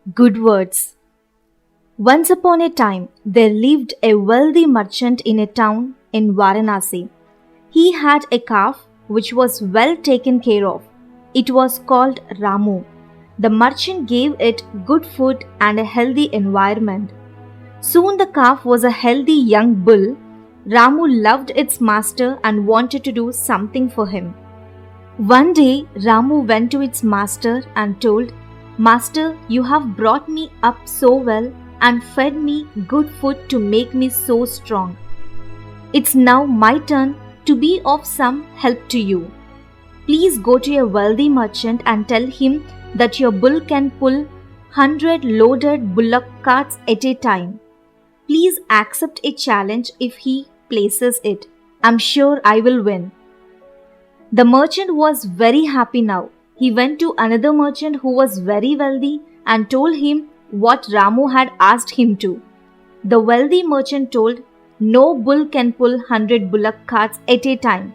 Good words. Once upon a time, there lived a wealthy merchant in a town in Varanasi. He had a calf which was well taken care of. It was called Ramu. The merchant gave it good food and a healthy environment. Soon the calf was a healthy young bull. Ramu loved its master and wanted to do something for him. One day, Ramu went to its master and told, "Master, you have brought me up so well and fed me good food to make me so strong. It's now my turn to be of some help to you. Please go to a wealthy merchant and tell him that your bull can pull 100 loaded bullock carts at a time. Please accept a challenge if he places it. I'm sure I will win." The merchant was very happy now. He went to another merchant who was very wealthy and told him what Ramu had asked him to. The wealthy merchant told, "No bull can pull 100 bullock carts at a time."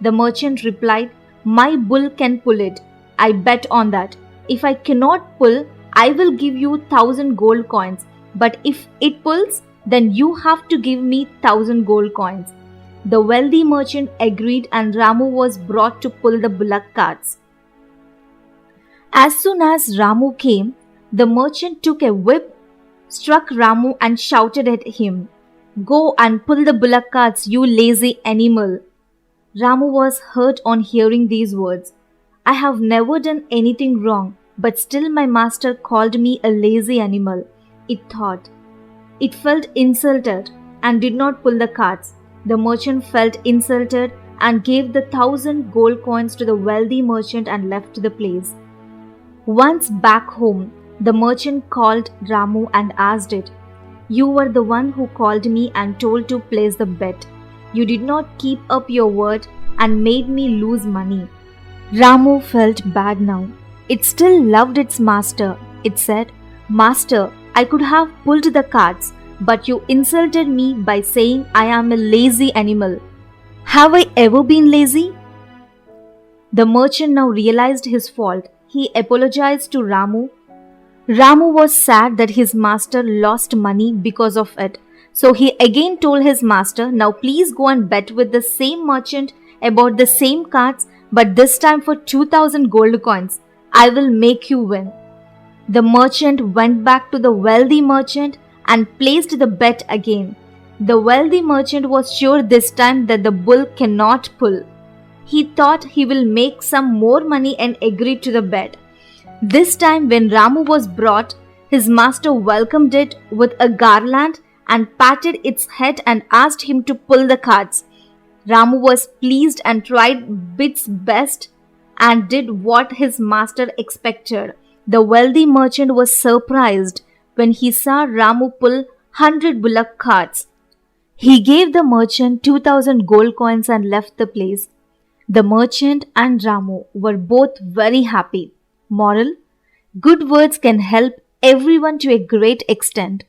The merchant replied, "My bull can pull it. I bet on that. If I cannot pull, I will give you 1,000 gold coins. But if it pulls, then you have to give me 1,000 gold coins." The wealthy merchant agreed and Ramu was brought to pull the bullock carts. As soon as Ramu came, the merchant took a whip, struck Ramu and shouted at him, "Go and pull the bullock carts, you lazy animal." Ramu was hurt on hearing these words. "I have never done anything wrong, but still my master called me a lazy animal," it thought. It felt insulted and did not pull the carts. The merchant felt insulted and gave the 1,000 gold coins to the wealthy merchant and left the place. Once back home, the merchant called Ramu and asked it, "You were the one who called me and told to place the bet. You did not keep up your word and made me lose money." Ramu felt bad now. It still loved its master. It said, "Master, I could have pulled the carts, but you insulted me by saying I am a lazy animal. Have I ever been lazy?" The merchant now realized his fault. He apologized to Ramu. Ramu was sad that his master lost money because of it. So he again told his master, "Now please go and bet with the same merchant about the same cards, but this time for 2,000 gold coins. I will make you win." The merchant went back to the wealthy merchant and placed the bet again. The wealthy merchant was sure this time that the bull cannot pull. He thought he will make some more money and agreed to the bet. This time when Ramu was brought, his master welcomed it with a garland and patted its head and asked him to pull the carts. Ramu was pleased and tried its best and did what his master expected. The wealthy merchant was surprised when he saw Ramu pull 100 bullock carts. He gave the merchant 2,000 gold coins and left the place. The merchant and Ramu were both very happy. Moral: good words can help everyone to a great extent.